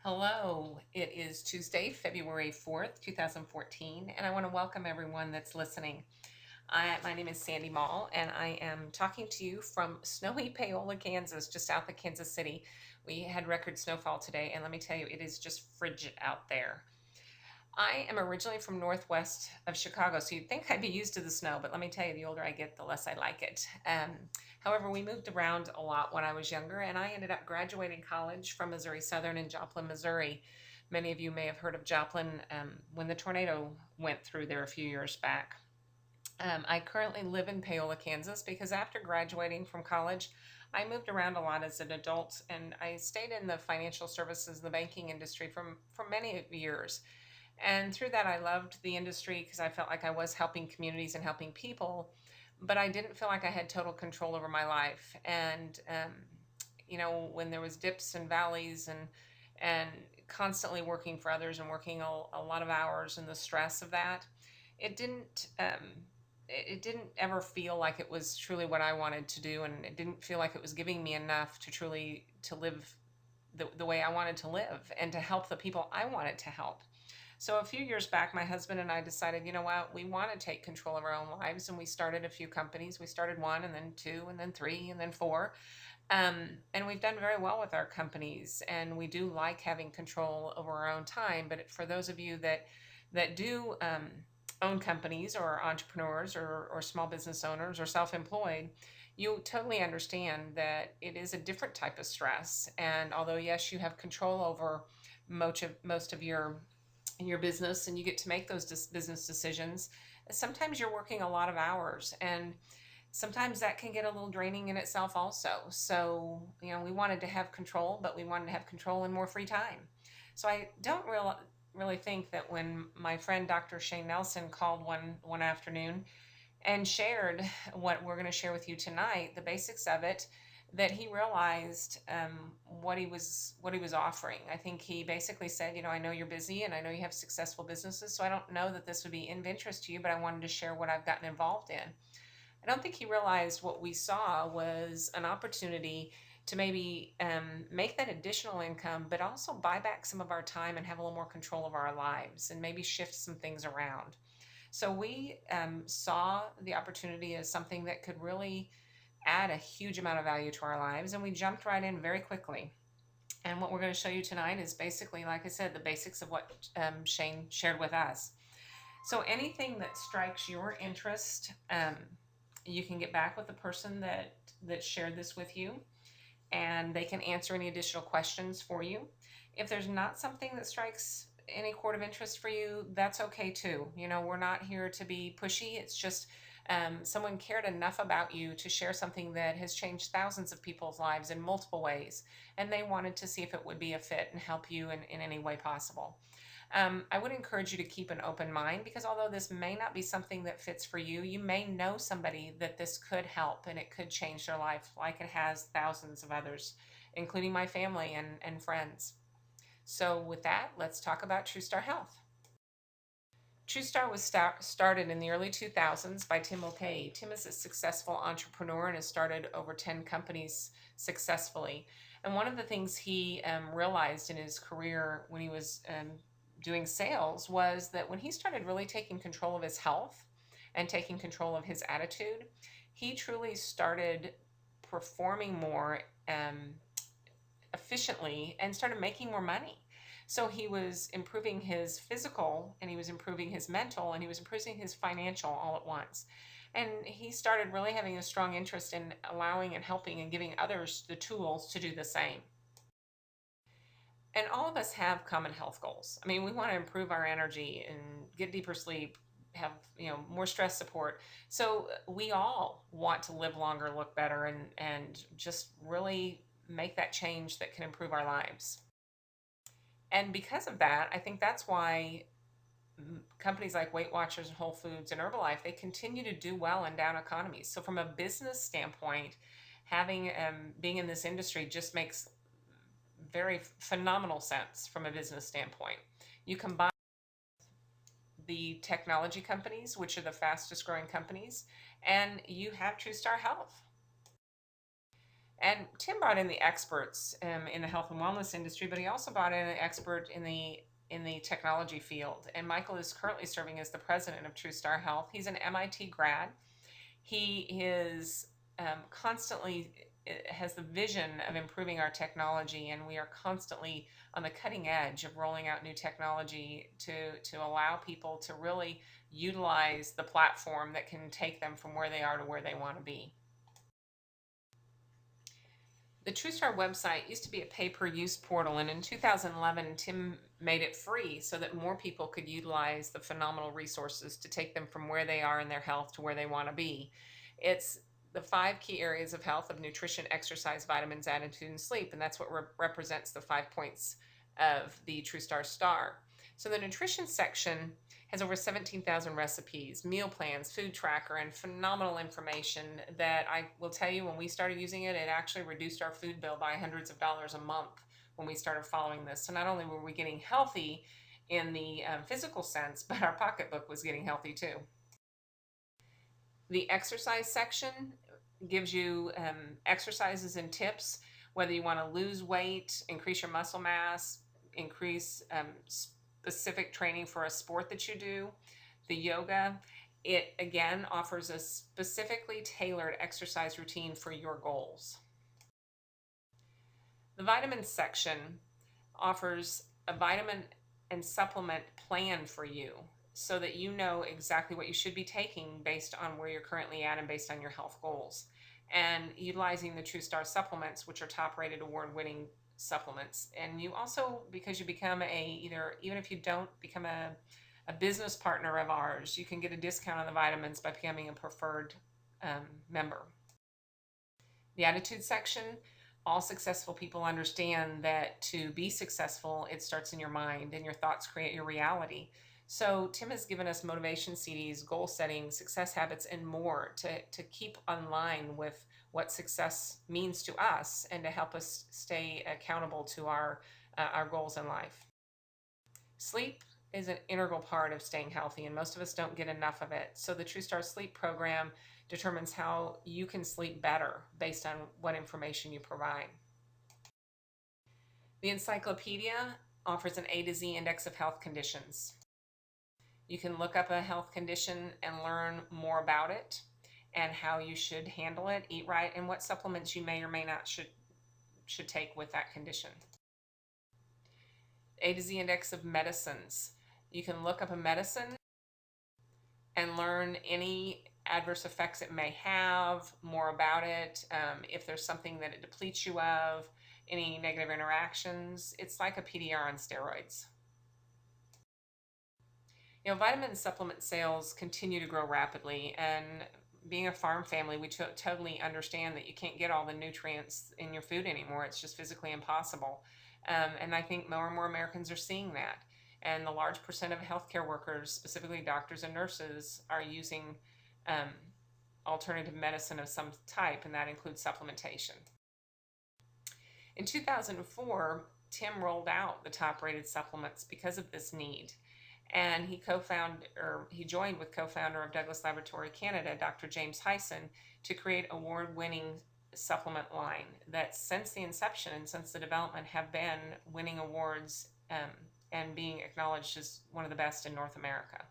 Hello, it is Tuesday, February 4th, 2014, and I want to welcome everyone that's listening. My name is Sandy Mall, and I am talking to you from snowy Paola, Kansas, just south of Kansas City. We had record snowfall today, and let me tell you, it is just frigid out there. I am originally from northwest of Chicago, so you'd think I'd be used to the snow, but let me tell you, the older I get, the less I like it. However, we moved around a lot when I was younger, and I ended up graduating college from Missouri Southern in Joplin, Missouri. Many of you may have heard of Joplin when the tornado went through there a few years back. I currently live in Paola, Kansas, because after graduating from college, I moved around a lot as an adult, and I stayed in the financial services, the banking industry for many years. And through that, I loved the industry because I felt like I was helping communities and helping people, but I didn't feel like I had total control over my life. And when there was dips and valleys and constantly working for others and working a lot of hours and the stress of that, it didn't. It didn't ever feel like it was truly what I wanted to do, and it didn't feel like it was giving me enough to truly to live the way I wanted to live and to help the people I wanted to help. So a few years back, my husband and I decided, you know what, we want to take control of our own lives, and we started a few companies. We started one, and then two, and then three, and then four. And we've done very well with our companies, and we do like having control over our own time. But for those of you that do own companies or are entrepreneurs or small business owners or self-employed, you totally understand that it is a different type of stress. And although yes, you have control over most of your business and you get to make those business decisions, sometimes you're working a lot of hours, and sometimes that can get a little draining in itself also. So we wanted to have control, but we wanted to have control and more free time. So I don't really think that when my friend Dr. Shane Nelson called one afternoon and shared what we're going to share with you tonight, the basics of it, that he realized what he was offering. I think he basically said, I know you're busy and I know you have successful businesses, so I don't know that this would be of interest to you, but I wanted to share what I've gotten involved in. I don't think he realized what we saw was an opportunity to maybe make that additional income, but also buy back some of our time and have a little more control of our lives and maybe shift some things around. So we saw the opportunity as something that could really add a huge amount of value to our lives, and we jumped right in very quickly. And what we're going to show you tonight is basically, like I said, the basics of what Shane shared with us. So anything that strikes your interest, you can get back with the person that shared this with you, and they can answer any additional questions for you. If there's not something that strikes any chord of interest for you, that's okay too. We're not here to be pushy. It's just someone cared enough about you to share something that has changed thousands of people's lives in multiple ways, and they wanted to see if it would be a fit and help you in any way possible. I would encourage you to keep an open mind, because although this may not be something that fits for you, you may know somebody that this could help and it could change their life like it has thousands of others, including my family and friends. So with that, let's talk about TrueStar Health. TrueStar was started in the early 2000s by Tim Mulcahy. Tim is a successful entrepreneur and has started over 10 companies successfully. And one of the things he realized in his career when he was doing sales was that when he started really taking control of his health and taking control of his attitude, he truly started performing more efficiently and started making more money. So he was improving his physical, and he was improving his mental, and he was improving his financial all at once. And he started really having a strong interest in allowing and helping and giving others the tools to do the same. And all of us have common health goals. I mean, we want to improve our energy and get deeper sleep, have more stress support. So we all want to live longer, look better, and just really make that change that can improve our lives. And because of that, I think that's why companies like Weight Watchers and Whole Foods and Herbalife, they continue to do well in down economies. So from a business standpoint, having being in this industry just makes very phenomenal sense from a business standpoint. You combine the technology companies, which are the fastest growing companies, and you have TrueStar Health. And Tim brought in the experts in the health and wellness industry, but he also brought in an expert in the technology field. And Michael is currently serving as the president of TrueStar Health. He's an MIT grad. He is constantly has the vision of improving our technology, and we are constantly on the cutting edge of rolling out new technology to allow people to really utilize the platform that can take them from where they are to where they want to be. The TrueStar website used to be a pay-per-use portal, and in 2011, Tim made it free so that more people could utilize the phenomenal resources to take them from where they are in their health to where they want to be. It's the 5 key areas of health of nutrition, exercise, vitamins, attitude, and sleep, and that's what represents the 5 points of the TrueStar Star. So the nutrition section has over 17,000 recipes, meal plans, food tracker, and phenomenal information that I will tell you, when we started using it, it actually reduced our food bill by hundreds of dollars a month when we started following this. So not only were we getting healthy in the physical sense, but our pocketbook was getting healthy too. The exercise section gives you exercises and tips, whether you want to lose weight, increase your muscle mass, increase specific training for a sport that you do. The yoga, it again offers a specifically tailored exercise routine for your goals. The vitamins section offers a vitamin and supplement plan for you so that you know exactly what you should be taking based on where you're currently at and based on your health goals. And utilizing the TrueStar supplements, which are top-rated, award-winning supplements. And you also, because you become even if you don't become a business partner of ours, you can get a discount on the vitamins by becoming a preferred member. The attitude section, all successful people understand that to be successful, it starts in your mind, and your thoughts create your reality. So Tim has given us motivation CDs, goal setting, success habits, and more to keep online with what success means to us and to help us stay accountable to our goals in life. Sleep is an integral part of staying healthy, and most of us don't get enough of it. So the TrueStar Sleep program determines how you can sleep better based on what information you provide. The encyclopedia offers an A to Z index of health conditions. You can look up a health condition and learn more about it and how you should handle it, eat right, and what supplements you may or may not should take with that condition. A to Z index of medicines. You can look up a medicine and learn any adverse effects it may have, more about it, if there's something that it depletes you of, any negative interactions. It's like a PDR on steroids. You know, vitamin supplement sales continue to grow rapidly, and being a farm family, we totally understand that you can't get all the nutrients in your food anymore. It's just physically impossible. And I think more and more Americans are seeing that. And the large percent of healthcare workers, specifically doctors and nurses, are using alternative medicine of some type, and that includes supplementation. In 2004, Tim rolled out the top-rated supplements because of this need. And he joined with co-founder of Douglas Laboratory Canada, Dr. James Hyson, to create award-winning supplement line that since the inception and since the development have been winning awards and being acknowledged as one of the best in North America.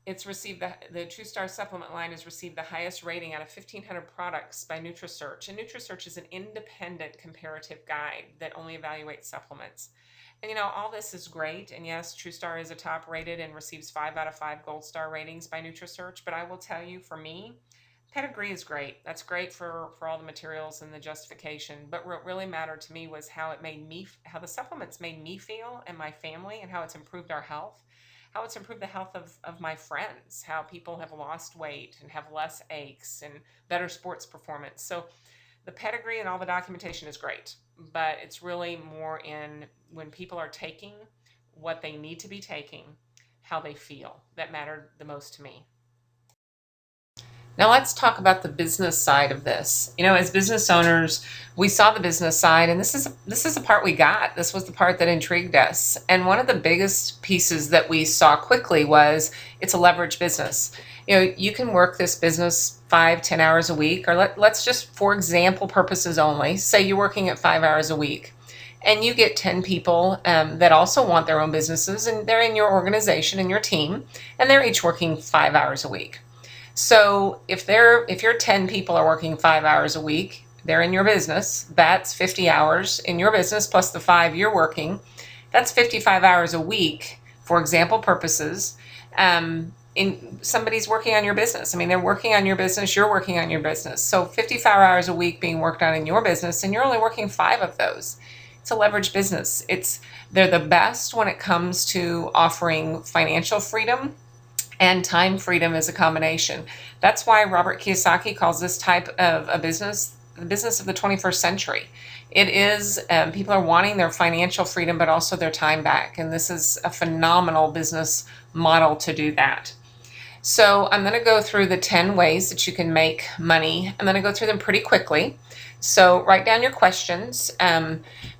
It's received the TrueStar supplement line has received the highest rating out of 1,500 products by NutriSearch. And NutriSearch is an independent comparative guide that only evaluates supplements. And you know, all this is great. And yes, TrueStar is a top rated and receives 5 out of 5 gold star ratings by NutriSearch. But I will tell you, for me, pedigree is great. That's great for all the materials and the justification. But what really mattered to me was how the supplements made me feel and my family, and how it's improved our health, how it's improved the health of my friends, how people have lost weight and have less aches and better sports performance. So the pedigree and all the documentation is great, but it's really more in when people are taking what they need to be taking, how they feel, that mattered the most to me. Now let's talk about the business side of this. You know, as business owners, we saw the business side, and this is the part we got. This was the part that intrigued us. And one of the biggest pieces that we saw quickly was it's a leverage business. You can work this business 5, 10 hours a week, or let's just, for example purposes only, say you're working at 5 hours a week and you get 10 people that also want their own businesses, and they're in your organization and your team, and they're each working 5 hours a week. So if your 10 people are working 5 hours a week, they're in your business, that's 50 hours in your business plus the 5 you're working. That's 55 hours a week, for example purposes. In somebody's working on your business. I mean, they're working on your business, you're working on your business. So 55 hours a week being worked on in your business, and you're only working 5 of those. It's a leverage business. They're the best when it comes to offering financial freedom and time freedom as a combination. That's why Robert Kiyosaki calls this type of a business the business of the 21st century. It is, people are wanting their financial freedom, but also their time back. And this is a phenomenal business model to do that. So I'm going to go through the 10 ways that you can make money. I'm going to go through them pretty quickly. So write down your questions.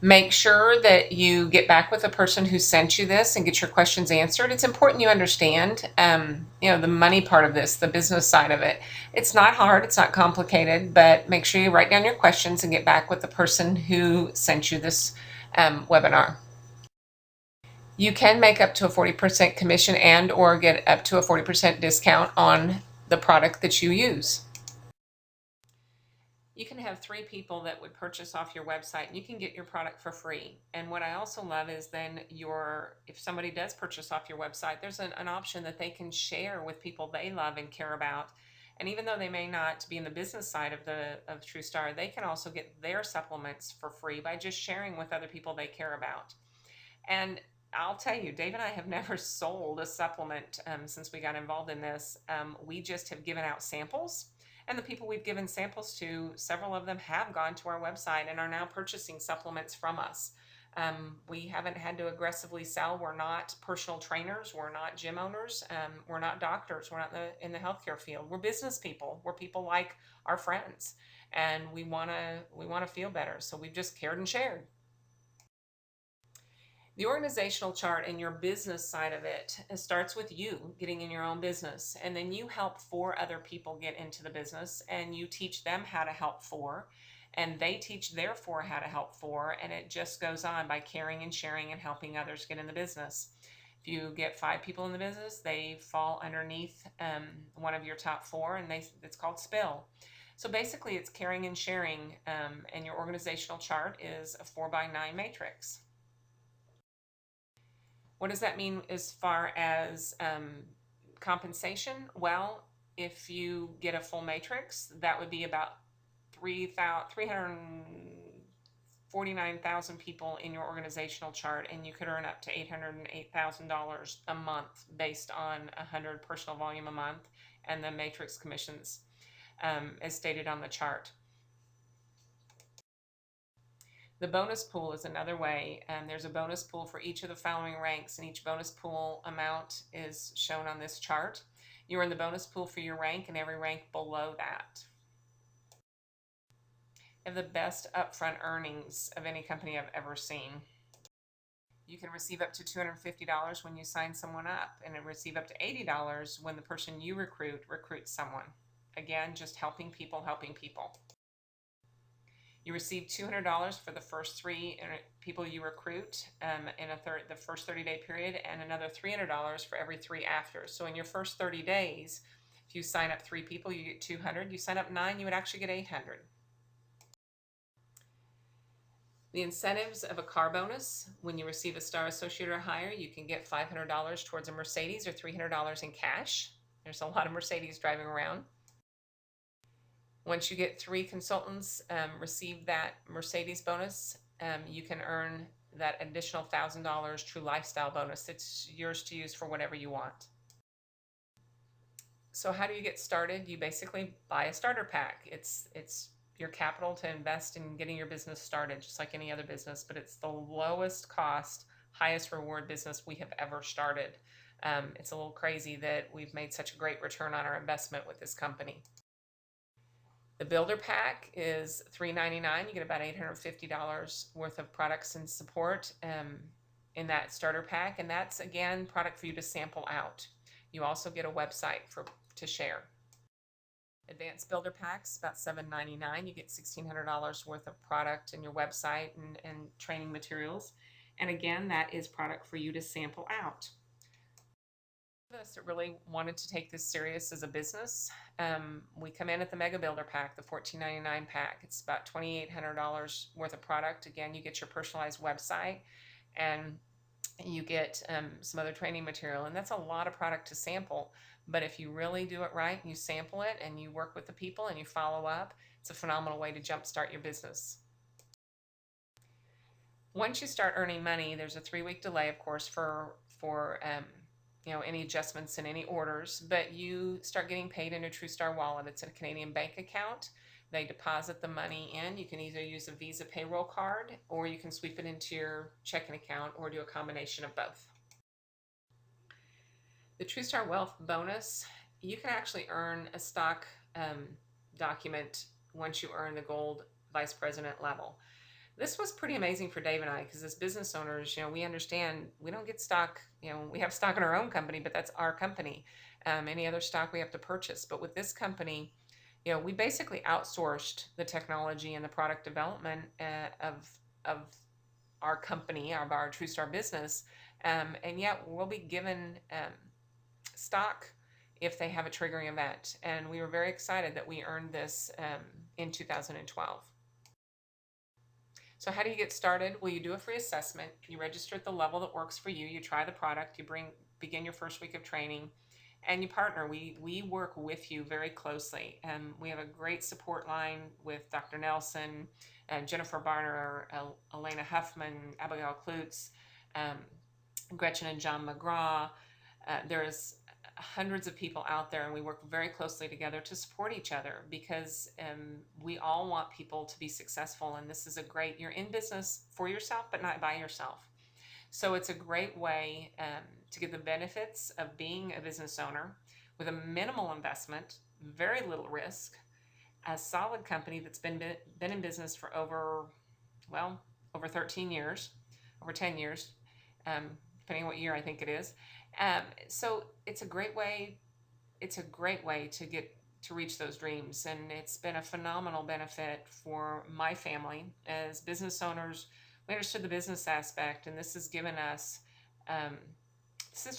Make sure that you get back with the person who sent you this and get your questions answered. It's important you understand, the money part of this, the business side of it. It's not hard, it's not complicated, but make sure you write down your questions and get back with the person who sent you this webinar. You can make up to a 40% commission and or get up to a 40% discount on the product that you use. You can have 3 people that would purchase off your website, and you can get your product for free. And what I also love is then if somebody does purchase off your website, there's an option that they can share with people they love and care about. And even though they may not be in the business side of TrueStar, they can also get their supplements for free by just sharing with other people they care about. And I'll tell you, Dave and I have never sold a supplement since we got involved in this. We just have given out samples. And the people we've given samples to, several of them have gone to our website and are now purchasing supplements from us. We haven't had to aggressively sell. We're not personal trainers. We're not gym owners. We're not doctors. We're not in the healthcare field. We're business people. We're people like our friends, and we want to feel better. So we've just cared and shared. The organizational chart and your business side of it starts with you getting in your own business, and then you help 4 other people get into the business, and you teach them how to help 4, and they teach their 4 how to help 4, and it just goes on by caring and sharing and helping others get in the business. If you get 5 people in the business, they fall underneath one of your top 4, and it's called spill. So basically it's caring and sharing, and your organizational chart is a 4x9 matrix. What does that mean as far as compensation? Well, if you get a full matrix, that would be about 349,000 people in your organizational chart, and you could earn up to $808,000 a month based on 100 personal volume a month and the matrix commissions as stated on the chart. The bonus pool is another way, and there's a bonus pool for each of the following ranks, and each bonus pool amount is shown on this chart. You're in the bonus pool for your rank and every rank below that. You have the best upfront earnings of any company I've ever seen. You can receive up to $250 when you sign someone up, and receive up to $80 when the person you recruits someone. Again, just helping people, helping people. You receive $200 for the first 3 people you recruit in the first 30-day period, and another $300 for every 3 after. So in your first 30 days, if you sign up 3 people, you get $200. You sign up 9, you would actually get $800. The incentives of a car bonus: when you receive a Star Associate or higher, you can get $500 towards a Mercedes or $300 in cash. There's a lot of Mercedes driving around. Once you get 3 consultants receive that Mercedes bonus, you can earn that additional $1,000 True Lifestyle bonus. It's yours to use for whatever you want. So how do you get started? You basically buy a starter pack. It's your capital to invest in getting your business started, just like any other business, but it's the lowest cost, highest reward business we have ever started. It's a little crazy that we've made such a great return on our investment with this company. The Builder Pack is $399. You get about $850 worth of products and support in that starter pack, and that's, again, product for you to sample out. You also get a website for to share. Advanced Builder Packs, about $7.99. You get $1,600 worth of product in your website and training materials. And again, that is product for you to sample out. For us that really wanted to take this serious as a business, we come in at the Mega Builder Pack, the $14.99 pack. It's about $2,800 worth of product. Again, you get your personalized website and you get some other training material, and that's a lot of product to sample. But if you really do it right, you sample it and you work with the people and you follow up, it's a phenomenal way to jumpstart your business. Once you start earning money, there's a 3-week delay, of course, for any adjustments in any orders, but you start getting paid in a TrueStar wallet. It's in a Canadian bank account. They deposit the money in. You can either use a Visa payroll card or you can sweep it into your checking account or do a combination of both. The TrueStar Wealth bonus, you can actually earn a stock document once you earn the gold vice president level. This was pretty amazing for Dave and I, because as business owners, we understand we don't get stock, we have stock in our own company, but that's our company. Any other stock we have to purchase. But with this company, we basically outsourced the technology and the product development of our company, of our TrueStar business, and yet we'll be given stock if they have a triggering event. And we were very excited that we earned this in 2012. So how do you get started? Well, you do a free assessment. You register at the level that works for you. You try the product. You begin your first week of training, and you partner. We work with you very closely. We have a great support line with Dr. Nelson, Jennifer Barner, Elena Huffman, Abigail Klutz, Gretchen and John McGraw. There's hundreds of people out there, and we work very closely together to support each other, because we all want people to be successful, and this is you're in business for yourself but not by yourself. So it's a great way to get the benefits of being a business owner with a minimal investment, very little risk, a solid company that's been in business for over 13 years, over 10 years, depending on what year I think it is. So it's a great way to reach those dreams, and it's been a phenomenal benefit for my family. As business owners, we understood the business aspect, and this has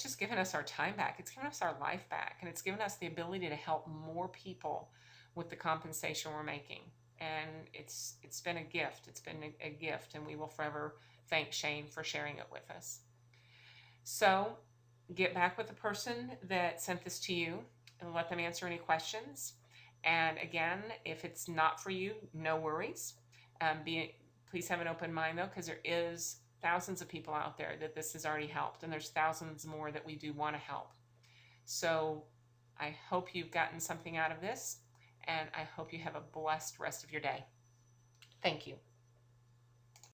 just given us our time back. It's given us our life back, and it's given us the ability to help more people with the compensation we're making. And it's been a gift. It's been a gift, and we will forever thank Shane for sharing it with us. So get back with the person that sent this to you and let them answer any questions. And again, if it's not for you, no worries. Please have an open mind, though, because there is thousands of people out there that this has already helped, and there's thousands more that we do want to help. So I hope you've gotten something out of this, and I hope you have a blessed rest of your day. Thank you.